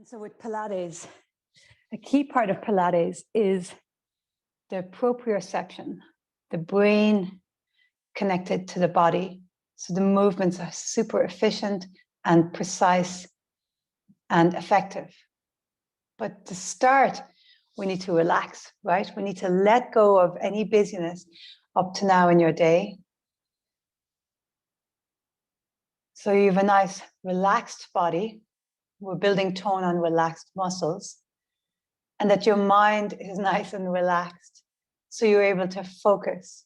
And so with Pilates, a key part of Pilates is the proprioception, the brain connected to the body. So the movements are super efficient and precise and effective. But to start, we need to relax, right? We need to let go of any busyness up to now in your day. So you have a nice relaxed body. We're building tone on relaxed muscles, and that your mind is nice and relaxed, so you're able to focus.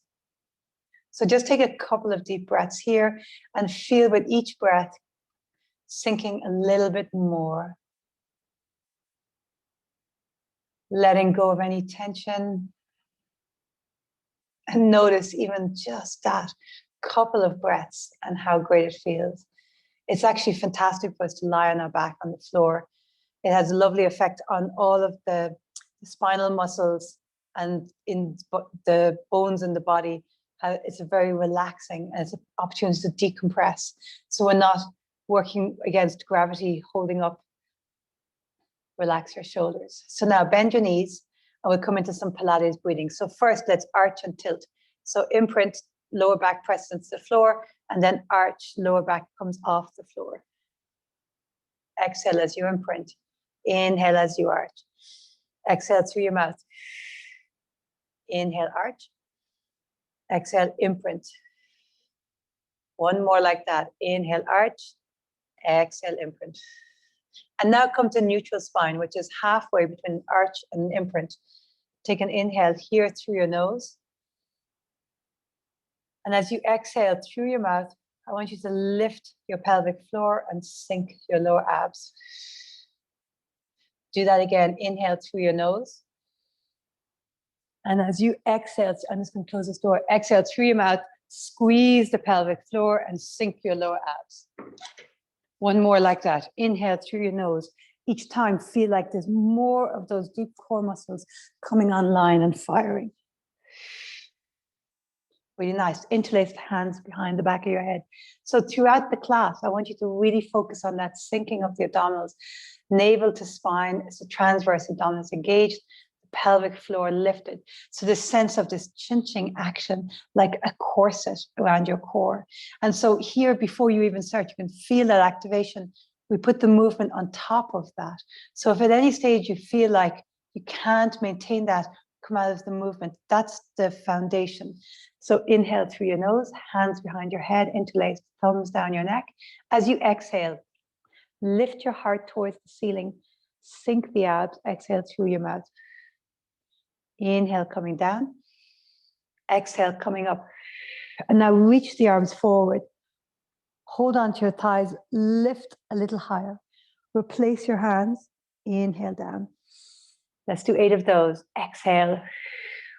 So just take a couple of deep breaths here and feel with each breath sinking a little bit more, letting go of any tension, and notice even just that couple of breaths and how great it feels. It's actually fantastic for us to lie on our back on the floor. It has a lovely effect on all of the spinal muscles and in the bones in the body. It's a very relaxing, and it's an opportunity to decompress. So we're not working against gravity, holding up. Relax your shoulders. So now bend your knees, and we'll come into some Pilates breathing. So first, let's arch and tilt. So imprint, lower back press into the floor, and then arch, lower back comes off the floor. Exhale as you imprint. Inhale as you arch. Exhale through your mouth. Inhale, arch. Exhale, imprint. One more like that. Inhale, arch. Exhale, imprint. And now come to neutral spine, which is halfway between arch and imprint. Take an inhale here through your nose. And as you exhale through your mouth, I want you to lift your pelvic floor and sink your lower abs. Do that again. Inhale through your nose. And as you exhale, I'm just going to close this door. Exhale through your mouth, squeeze the pelvic floor and sink your lower abs. One more like that. Inhale through your nose. Each time, feel like there's more of those deep core muscles coming online and firing. Really nice. Interlace the hands behind the back of your head. So throughout the class, I want you to really focus on that sinking of the abdominals. Navel to spine is the transverse abdominals engaged, the pelvic floor lifted. So this sense of this chinching action, like a corset around your core. And so here, before you even start, you can feel that activation. We put the movement on top of that. So if at any stage you feel like you can't maintain that, come out of the movement. That's the foundation. So inhale through your nose, hands behind your head, interlace, thumbs down your neck. As you exhale, lift your heart towards the ceiling, sink the abs, exhale through your mouth. Inhale, coming down. Exhale, coming up. And now reach the arms forward. Hold on to your thighs, lift a little higher. Replace your hands, inhale down. Let's do 8 of those. Exhale,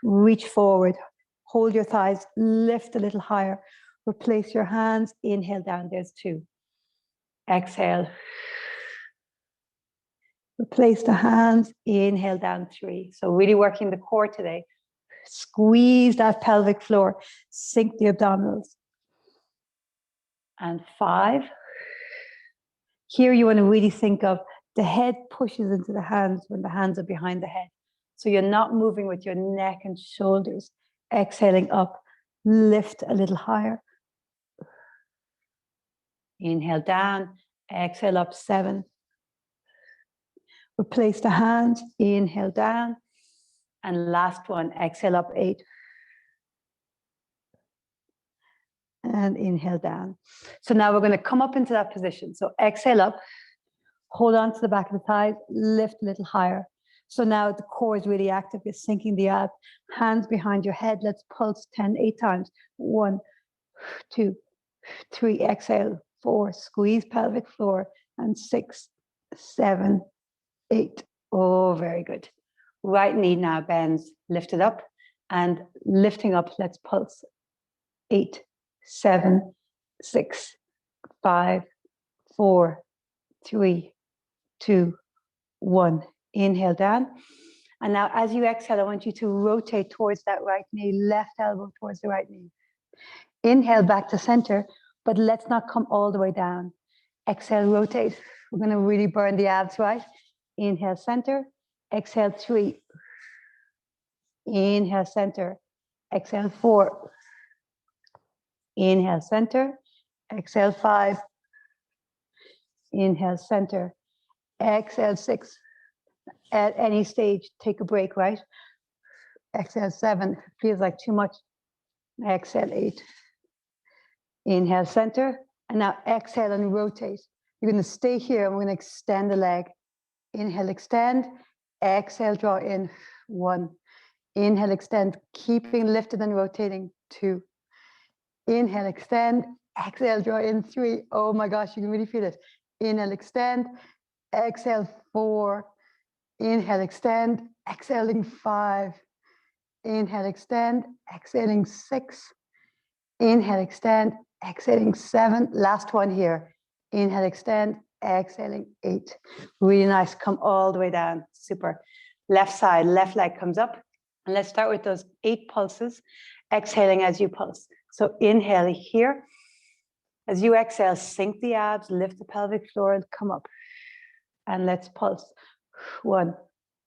reach forward. Hold your thighs, lift a little higher. Replace your hands, inhale down, there's 2. Exhale. Replace the hands, inhale down, 3. So really working the core today. Squeeze that pelvic floor, sink the abdominals. And 5. Here you want to really think of the head pushes into the hands when the hands are behind the head. So you're not moving with your neck and shoulders. Exhaling up, lift a little higher. Inhale down, exhale up, 7. Replace the hands, inhale down. And last one, exhale up, 8. And inhale down. So now we're going to come up into that position. So exhale up, hold on to the back of the thighs, lift a little higher. So now the core is really active. You're sinking the abs, hands behind your head. Let's pulse 10, 8 times. 1, 2, 3, exhale, 4, squeeze pelvic floor, and 6, 7, 8. Oh, very good. Right knee now bends, lift it up, and lifting up, let's pulse. 8, 7, 6, 5, 4, 3, 2, 1. Inhale down. And now as you exhale, I want you to rotate towards that right knee, left elbow towards the right knee. Inhale back to center, but let's not come all the way down. Exhale, rotate. We're going to really burn the abs, right? Inhale, center. Exhale, 3. Inhale, center. Exhale, 4. Inhale, center. Exhale, 5. Inhale, center. Exhale, 6. At any stage, take a break, right? Exhale, 7. Feels like too much. Exhale, 8. Inhale, center. And now exhale and rotate. You're going to stay here and we're going to extend the leg. Inhale, extend. Exhale, draw in. 1. Inhale, extend. Keeping lifted and rotating. 2. Inhale, extend. Exhale, draw in. 3. Oh my gosh, you can really feel it. Inhale, extend. Exhale, 4. Inhale, extend. Exhaling, 5. Inhale, extend. Exhaling, 6. Inhale, extend. Exhaling, 7. Last one here. Inhale, extend. Exhaling, 8. Really nice. Come all the way down. Super. Left side, left leg comes up. And let's start with those 8 pulses. Exhaling as you pulse. So inhale here. As you exhale, sink the abs, lift the pelvic floor and come up. And let's pulse. 1,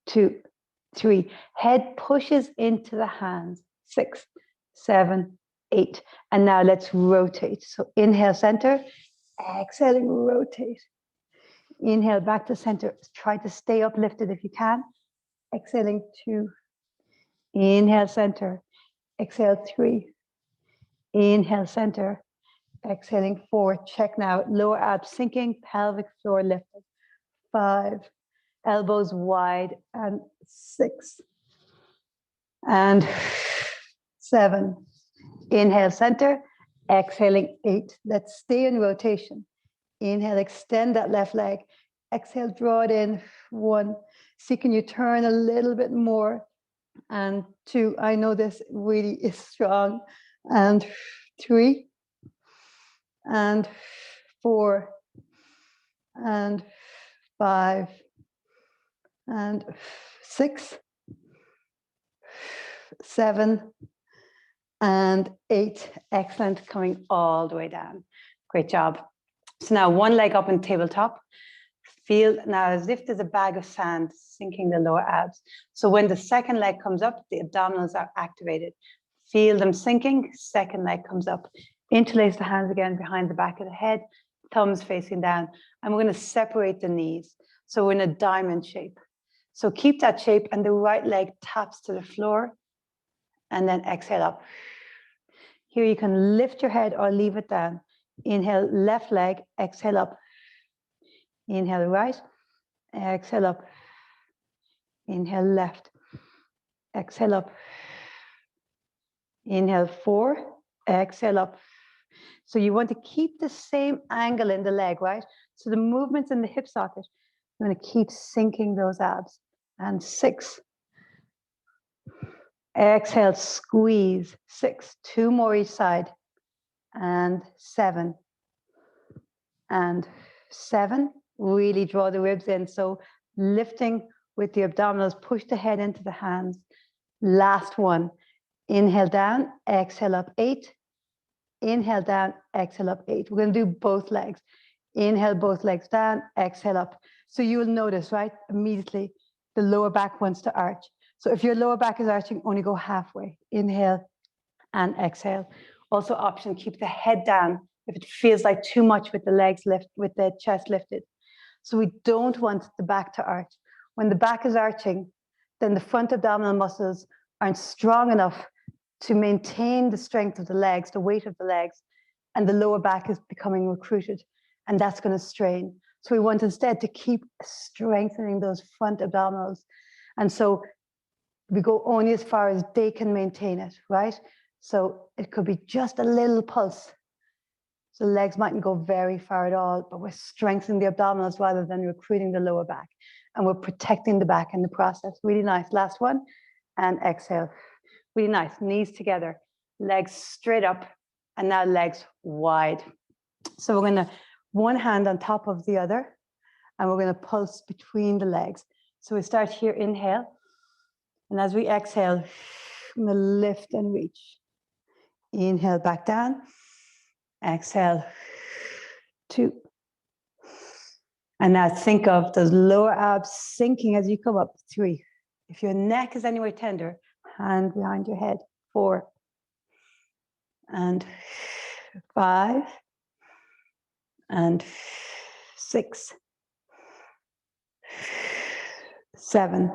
2, 3. Head pushes into the hands. 6, 7, 8. And now let's rotate. So inhale, center. Exhaling, rotate. Inhale, back to center. Try to stay uplifted if you can. Exhaling, 2. Inhale, center. Exhale, 3. Inhale, center. Exhaling, 4. Check now. Lower abs sinking, pelvic floor lifted. 5. Elbows wide. And 6. And 7. Inhale, center. Exhaling, 8. Let's stay in rotation. Inhale, extend that left leg. Exhale, draw it in. 1. See, can you turn a little bit more? And 2. I know this really is strong. And 3. And 4. And 5. And 6. 7. And 8. Excellent. Coming all the way down. Great job. So now one leg up in tabletop. Feel now as if there's a bag of sand sinking the lower abs. So when the second leg comes up, the abdominals are activated. Feel them sinking. Second leg comes up. Interlace the hands again behind the back of the head. Thumbs facing down. And we're going to separate the knees. So we're in a diamond shape. So keep that shape and the right leg taps to the floor. And then exhale up. Here you can lift your head or leave it down. Inhale, left leg, exhale up. Inhale, right, exhale up. Inhale, left, exhale up. Inhale, 4, exhale up. So you want to keep the same angle in the leg, right? So the movements in the hip socket, you want to keep sinking those abs. And 6. Exhale, squeeze. 6, 2 more each side. And 7. And 7. Really draw the ribs in. So lifting with the abdominals, push the head into the hands. Last one. Inhale down, exhale up, 8. Inhale down, exhale up, 8. We're going to do both legs. Inhale, both legs down, exhale up. So you will notice, right, immediately the lower back wants to arch. So if your lower back is arching, only go halfway. Inhale and exhale. Also option, keep the head down if it feels like too much with the legs lift, with the chest lifted. So we don't want the back to arch. When the back is arching, then the front abdominal muscles aren't strong enough to maintain the strength of the legs, the weight of the legs, and the lower back is becoming recruited, and that's going to strain. So we want instead to keep strengthening those front abdominals. And so we go only as far as they can maintain it, right? So it could be just a little pulse. So the legs mightn't go very far at all, but we're strengthening the abdominals rather than recruiting the lower back. And we're protecting the back in the process. Really nice. Last one. And exhale. Really nice. Knees together. Legs straight up. And now legs wide. So we're going to one hand on top of the other. And we're going to pulse between the legs. So we start here. Inhale. And as we exhale, I'm going to lift and reach. Inhale back down. Exhale. 2. And now think of those lower abs sinking as you come up. 3. If your neck is anywhere tender, hand behind your head. 4. And 5. And 6. 7.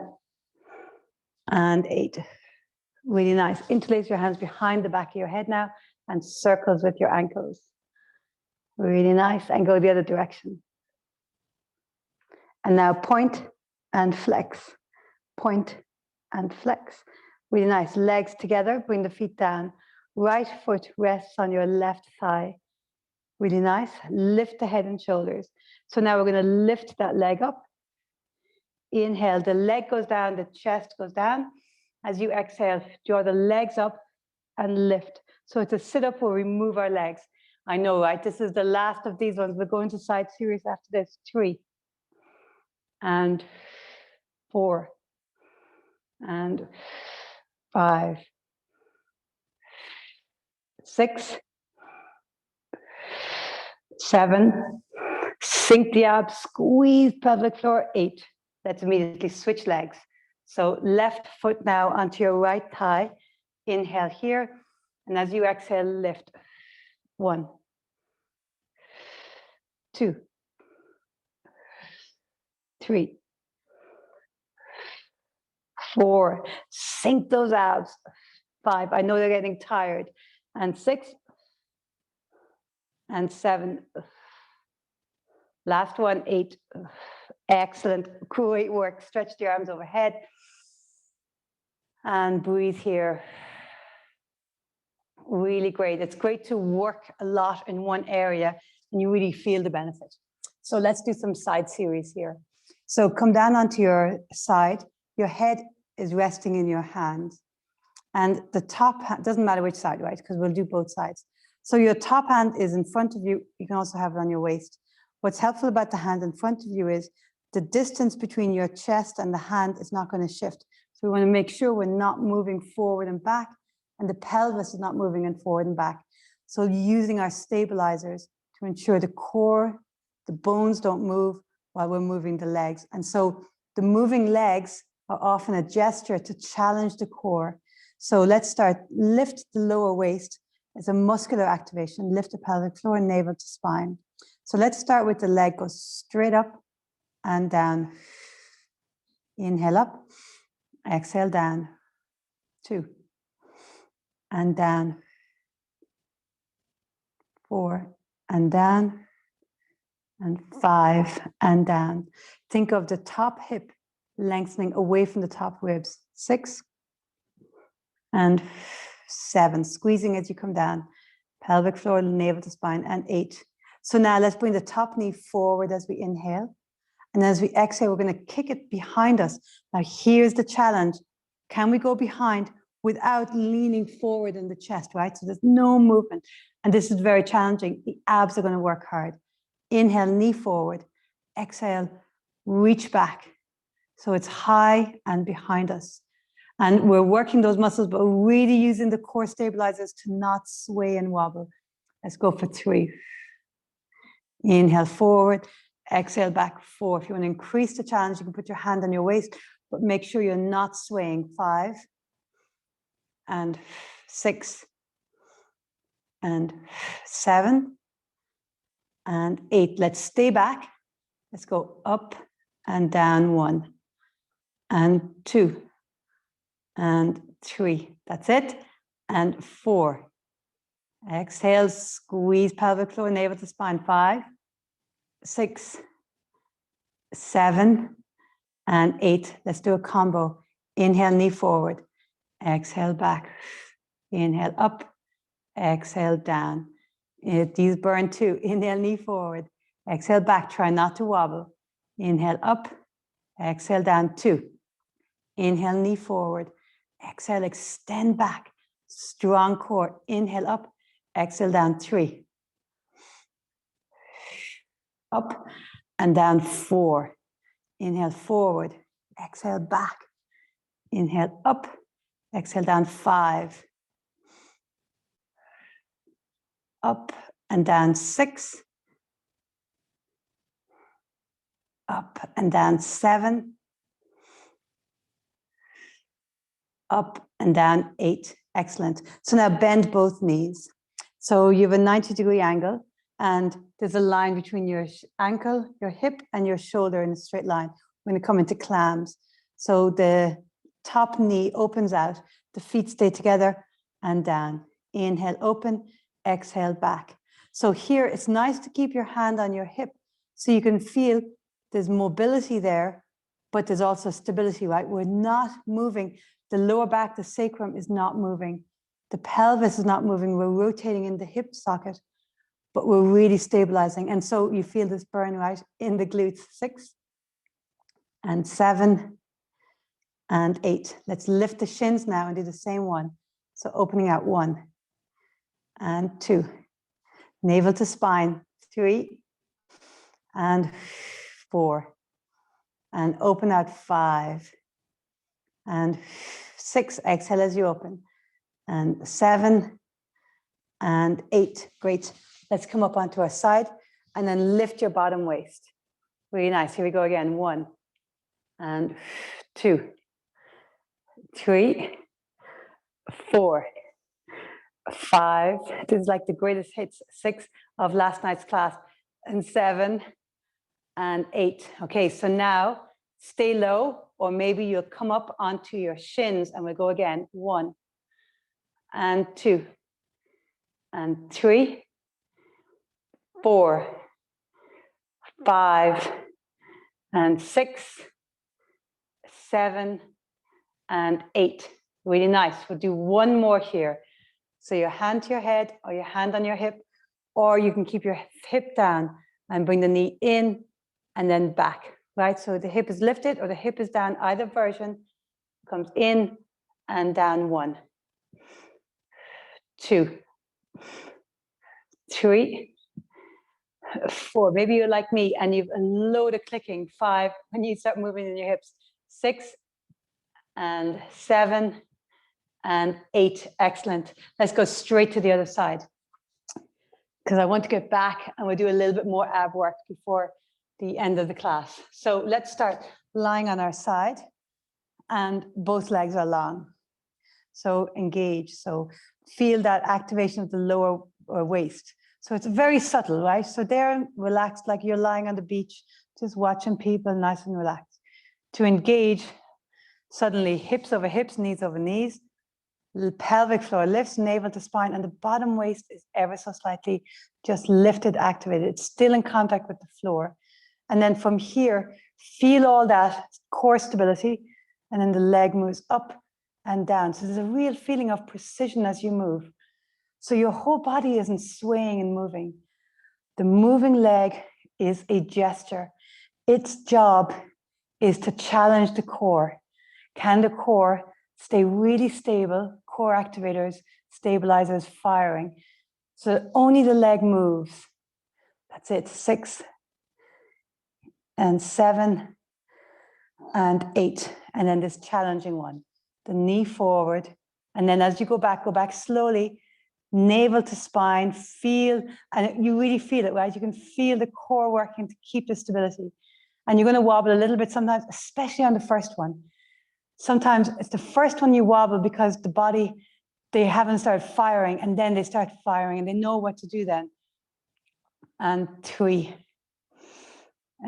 And 8. Really nice. Interlace your hands behind the back of your head now and circles with your ankles. Really nice. And go the other direction. And now point and flex. Point and flex. Really nice. Legs together. Bring the feet down. Right foot rests on your left thigh. Really nice. Lift the head and shoulders. So now we're going to lift that leg up. Inhale. The leg goes down. The chest goes down. As you exhale, draw the legs up and lift. So it's a sit-up where we move our legs. I know, right? This is the last of these ones. We're going to side series after this. 3. And 4. And 5. 6. 7. Sink the abs, squeeze pelvic floor. 8. Let's immediately switch legs. So left foot now onto your right thigh. Inhale here. And as you exhale, lift. 1. 2. 3. 4. Sink those abs. 5. I know they're getting tired. And 6. And 7. Last one, 8. Excellent. Great work. Stretch the arms overhead. And breathe here. Really great. It's great to work a lot in one area and you really feel the benefit. So let's do some side series here. So come down onto your side. Your head is resting in your hand. And the top hand, doesn't matter which side, right? Because we'll do both sides. So your top hand is in front of you. You can also have it on your waist. What's helpful about the hand in front of you is the distance between your chest and the hand is not going to shift. So we want to make sure we're not moving forward and back, and the pelvis is not moving and forward and back. So using our stabilizers to ensure the core, the bones don't move while we're moving the legs. And so the moving legs are often a gesture to challenge the core. So let's start. Lift the lower waist. It's a muscular activation. Lift the pelvic floor, navel to spine. So let's start with the leg. Go straight up and down. Inhale up. Exhale down. 2. And down. 4. And down. And 5. And down. Think of the top hip lengthening away from the top ribs. 6. And 7. Squeezing as you come down. Pelvic floor, navel to spine. And 8. So now let's bring the top knee forward as we inhale. And as we exhale, we're going to kick it behind us. Now here's the challenge. Can we go behind without leaning forward in the chest, right? So there's no movement. And this is very challenging. The abs are going to work hard. Inhale, knee forward. Exhale, reach back. So it's high and behind us. And we're working those muscles, but really using the core stabilizers to not sway and wobble. Let's go for 3. Inhale forward, exhale back 4. If you want to increase the challenge, you can put your hand on your waist, but make sure you're not swaying. 5 and 6 and 7 and 8. Let's stay back. Let's go up and down. 1 and 2 and 3. That's it. And 4. Exhale, squeeze pelvic floor, navel to spine. 5, 6, 7, and 8. Let's do a combo. Inhale, knee forward. Exhale, back. Inhale, up. Exhale, down. These burn too. Inhale, knee forward. Exhale, back. Try not to wobble. Inhale, up. Exhale, down. 2. Inhale, knee forward. Exhale, extend back. Strong core. Inhale, up. Exhale, down. 3. Up and down. 4. Inhale forward. Exhale back. Inhale up. Exhale down. 5. Up and down. 6. up and down 7, up and down 8. Excellent. So now bend both knees. So you have a 90-degree angle, and there's a line between your ankle, your hip, and your shoulder in a straight line. We're going to come into clams. So the top knee opens out, the feet stay together and down. Inhale, open, exhale, back. So here, it's nice to keep your hand on your hip so you can feel there's mobility there, but there's also stability, right? We're not moving. The lower back, the sacrum is not moving. The pelvis is not moving. We're rotating in the hip socket, but we're really stabilizing. And so you feel this burn right in the glutes. 6 and 7 and 8. Let's lift the shins now and do the same one. So opening out 1 and 2. Navel to spine. 3 and 4. And open out 5 and 6. Exhale as you open. And 7 and 8. Great. Let's come up onto our side and then lift your bottom waist. Really nice. Here we go again. 1 and 2, 3, 4, 5. This is like the greatest hits. 6 of last night's class. And 7 and 8. Okay, so now stay low, or maybe you'll come up onto your shins and we'll go again. 1 and 2 and 3, 4, 5 and 6, 7 and 8. Really nice. We'll do one more here. So your hand to your head or your hand on your hip, or you can keep your hip down and bring the knee in and then back, right? So the hip is lifted or the hip is down, either version comes in and down. 1, 2, 3, 4. Maybe you're like me and you've a load of clicking. 5, when you start moving in your hips. 6 and 7 and 8. Excellent. Let's go straight to the other side, because I want to get back and we'll do a little bit more ab work before the end of the class. So let's start lying on our side and both legs are long. So engage. So feel that activation of the lower waist. So it's very subtle, right? So there, relaxed, like you're lying on the beach, just watching people, nice and relaxed. To engage, suddenly hips over hips, knees over knees, the pelvic floor lifts, navel to spine, and the bottom waist is ever so slightly just lifted, activated. It's still in contact with the floor. And then from here, feel all that core stability, and then the leg moves up and down. So there's a real feeling of precision as you move. So your whole body isn't swaying and moving. The moving leg is a gesture. Its job is to challenge the core. Can the core stay really stable? Core activators, stabilizers, firing. So only the leg moves. That's it. 6 and 7 and 8. And then this challenging one. The knee forward. And then as you go back slowly. Navel to spine, feel, and you really feel it, right? You can feel the core working to keep the stability. And you're going to wobble a little bit sometimes, especially on the first one. Sometimes it's the first one you wobble because the body, they haven't started firing, and then they start firing and they know what to do then. And 3.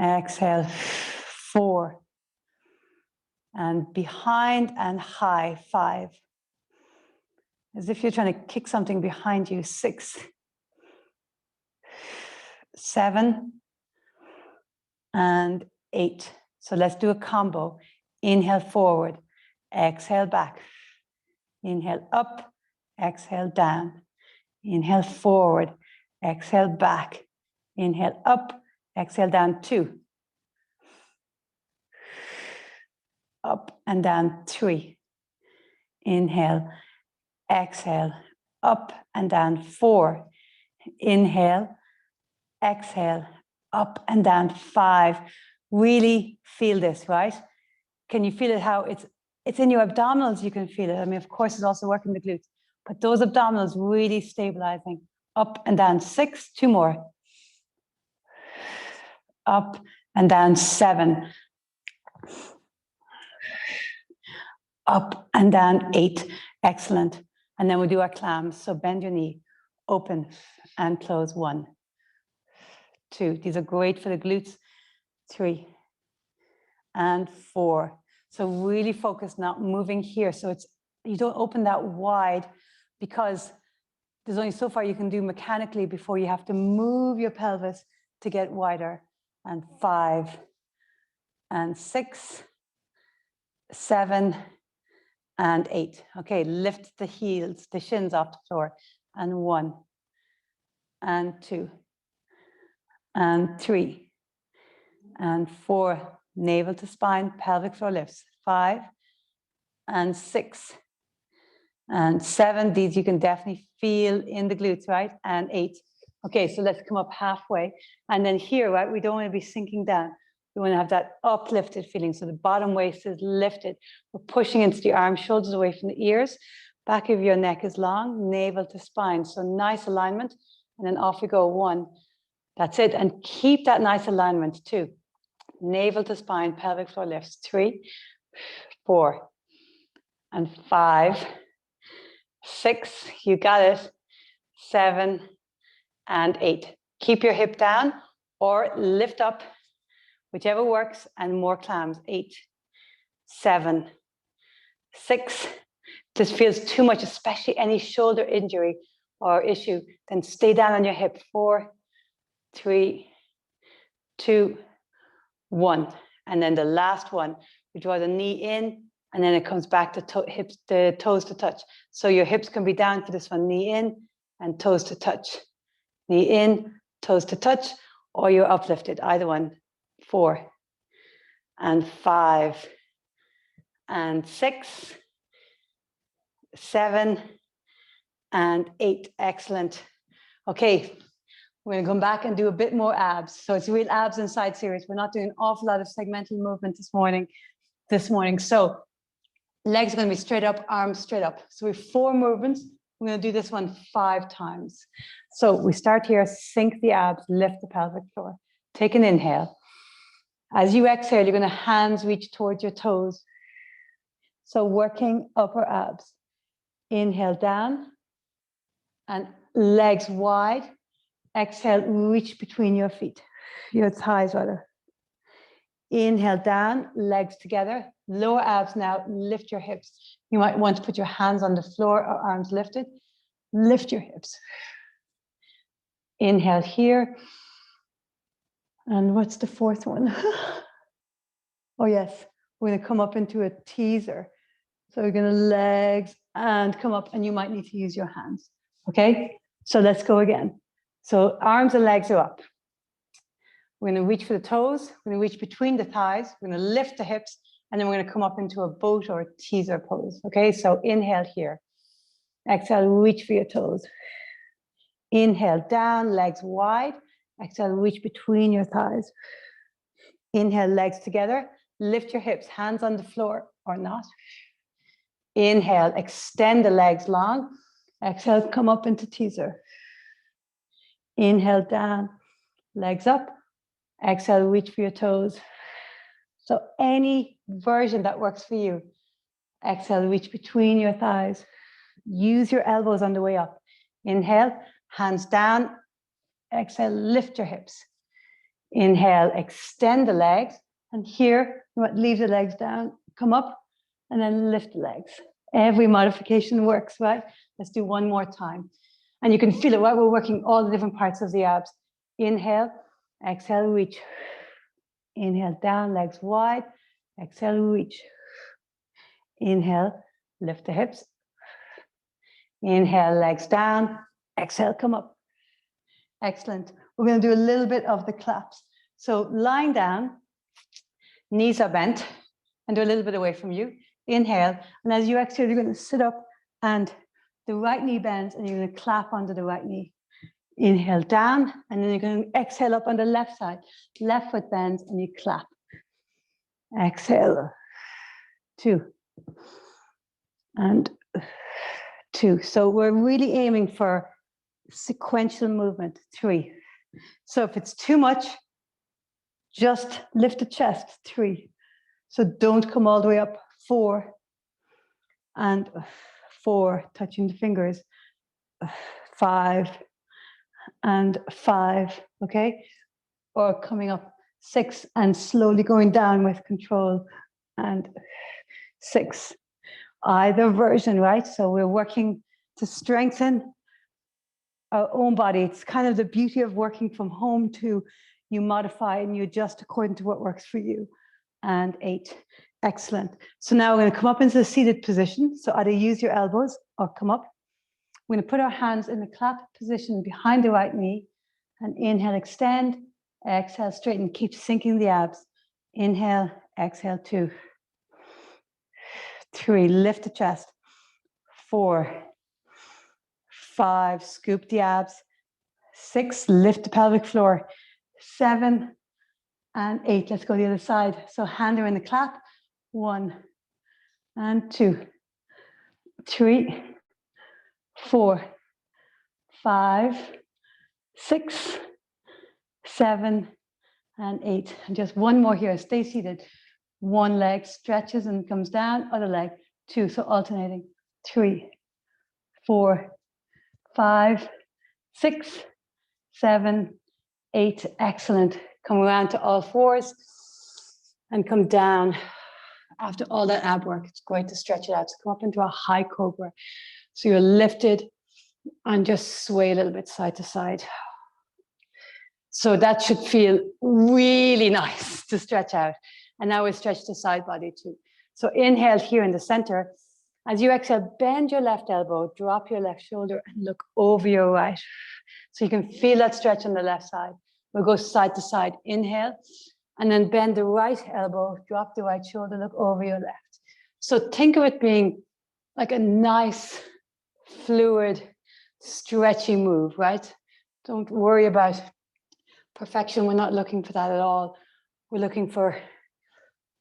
Exhale. 4. And behind and high. 5. As if you're trying to kick something behind you. 6, 7, and 8. So let's do a combo. Inhale forward, exhale back. Inhale up, exhale down. Inhale forward, exhale back. Inhale up, exhale down. 2. Up and down. 3. Inhale. Exhale, up and down. 4. Inhale, exhale, up and down. 5. Really feel this, right? Can you feel it? How it's in your abdominals? You can feel it. I mean, of course, it's also working the glutes, but those abdominals really stabilizing. Up and down. 6. 2 more. Up and down 7. Up and down 8. Excellent. And then we do our clams. So bend your knee, open and close. 1, 2. These are great for the glutes. 3 and 4. So really focus, not moving here. So it's, you don't open that wide because there's only so far you can do mechanically before you have to move your pelvis to get wider. And 5 and 6, 7 and 8. Okay, lift the heels, the shins off the floor. And 1 and 2 and 3 and 4. Navel to spine, pelvic floor lifts. 5 and 6 and 7. These you can definitely feel in the glutes, right? And 8. Okay, so let's come up halfway. And then here, right, we don't want to be sinking down. We want to have that uplifted feeling. So the bottom waist is lifted. We're pushing into the arms, shoulders away from the ears. Back of your neck is long, navel to spine. So nice alignment. And then off we go. 1. That's it. And keep that nice alignment. 2. Navel to spine, pelvic floor lifts. 3, 4, and 5, 6. You got it. 7 and 8. Keep your hip down or lift up, whichever works, and more clams. 8, 7, 6. This feels too much, especially any shoulder injury or issue, then stay down on your hip. 4, 3, 2, 1. And then the last one, we draw the knee in, and then it comes back to hips, the toes to touch. So your hips can be down for this one, knee in and toes to touch. Knee in, toes to touch, or you're uplifted, either one. 4 and 5 and 6, 7 and 8. Excellent. Okay, we're going to come back and do a bit more abs. So it's real abs and side series. We're not doing an awful lot of segmental movement this morning. So legs are going to be straight up, arms straight up. So we have 4 movements. We're going to do this one 5 times. So we start here, sink the abs, lift the pelvic floor. Take an inhale. As you exhale, you're going to hands reach towards your toes. So working upper abs. Inhale down and legs wide. Exhale, reach between your feet, your thighs rather. Inhale down, legs together. Lower abs now, lift your hips. You might want to put your hands on the floor or arms lifted. Lift your hips. Inhale here. And what's the 4th one? Oh yes, we're going to come up into a teaser. So we're going to legs and come up, and you might need to use your hands. Okay, so let's go again. So arms and legs are up. We're going to reach for the toes. We're going to reach between the thighs. We're going to lift the hips, and then we're going to come up into a boat or a teaser pose. Okay, so inhale here. Exhale, reach for your toes. Inhale down, legs wide. Exhale, reach between your thighs. Inhale, legs together. Lift your hips, hands on the floor or not. Inhale, extend the legs long. Exhale, come up into teaser. Inhale down, legs up. Exhale, reach for your toes. So any version that works for you. Exhale, reach between your thighs. Use your elbows on the way up. Inhale, hands down. Exhale, lift your hips. Inhale, extend the legs. And here, you might leave the legs down, come up, and then lift the legs. Every modification works, right? Let's do one more time. And you can feel it, right? We're working all the different parts of the abs. Inhale, exhale, reach. Inhale, down, legs wide. Exhale, reach. Inhale, lift the hips. Inhale, legs down. Exhale, come up. Excellent. We're going to do a little bit of the claps. So lying down, knees are bent, and do a little bit away from you. Inhale, and as you exhale, you're going to sit up, and the right knee bends, and you're going to clap under the right knee. Inhale down, and then you're going to exhale up on the left side. Left foot bends, and you clap. Exhale. 2. And 2. So we're really aiming for sequential movement. 3. So if it's too much, Just lift the chest, 3. So don't come all the way up, 4. And 4, touching the fingers, 5 and 5, okay? Or coming up 6 and slowly going down with control, and 6. Either version, right? So we're working to strengthen our own body. It's kind of the beauty of working from home too. You modify and you adjust according to what works for you. And 8. Excellent. So now we're going to come up into the seated position. So either use your elbows or come up. We're going to put our hands in the clap position behind the right knee. And inhale, extend. Exhale, straighten. Keep sinking the abs. Inhale, exhale, 2. 3, lift the chest. 4, 5, scoop the abs. 6, lift the pelvic floor. 7 and 8. Let's go to the other side. So hand are in the clap. 1 and 2, 3, 4, 5, 6, 7 and 8. And just one more here. Stay seated. One leg stretches and comes down. Other leg. 2. So alternating. 3, 4, 5, 6, 7, 8. Excellent. Come around to all fours and come down. After all that ab work, it's great to stretch it out. So come up into a high cobra. So you're lifted and just sway a little bit side to side. So that should feel really nice to stretch out. And now we stretch the side body too. So inhale here in the center. As you exhale, bend your left elbow, drop your left shoulder and look over your right. So you can feel that stretch on the left side. We'll go side to side. Inhale. And then bend the right elbow, drop the right shoulder, look over your left. So think of it being like a nice, fluid, stretchy move, right? Don't worry about perfection. We're not looking for that at all. We're looking for a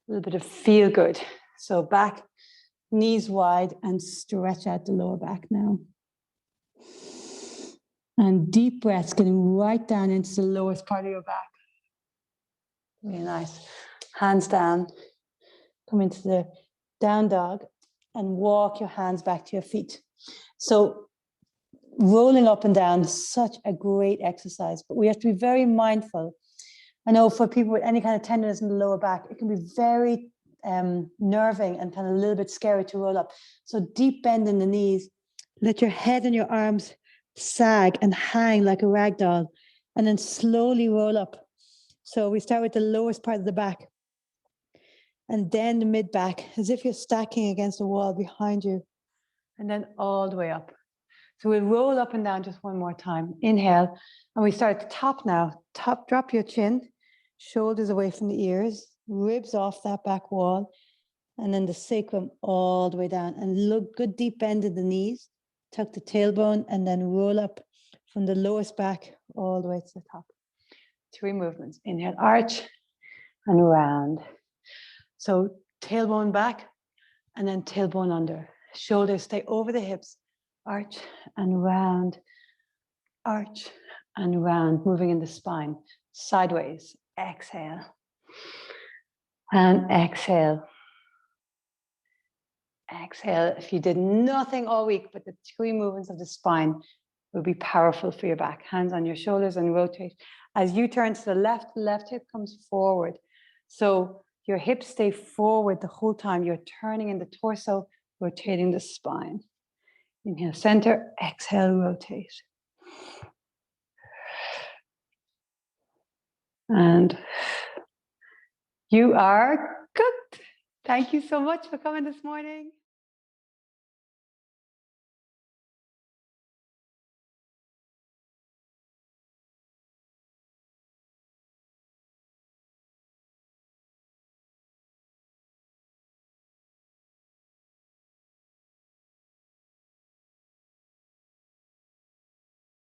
little bit of feel good. So back, knees wide, and stretch out the lower back now. And deep breaths, getting right down into the lowest part of your back. Really nice. Hands down. Come into the down dog and walk your hands back to your feet. So rolling up and down is such a great exercise, but we have to be very mindful. I know for people with any kind of tenderness in the lower back, it can be very nerving and kind of a little bit scary to roll up. So deep bend in the knees. Let your head and your arms sag and hang like a rag doll, and then slowly roll up. So we start with the lowest part of the back and then the mid back, as if you're stacking against a wall behind you, and then all the way up. So we'll roll up and down just one more time. Inhale, and we start at the top now. Top, drop your chin, shoulders away from the ears, ribs off that back wall, and then the sacrum all the way down. And look, good deep bend in the knees, tuck the tailbone, and then roll up from the lowest back all the way to the top. 3 movements. Inhale, arch and round. So tailbone back and then tailbone under. Shoulders stay over the hips. Arch and round. Arch and round. Moving in the spine. Sideways. Exhale. And exhale. Exhale. If you did nothing all week, but the 3 movements of the spine will be powerful for your back. Hands on your shoulders and rotate. As you turn to the left hip comes forward. So your hips stay forward the whole time. You're turning in the torso, rotating the spine. Inhale, center, exhale, rotate. And you are good. Thank you so much for coming this morning.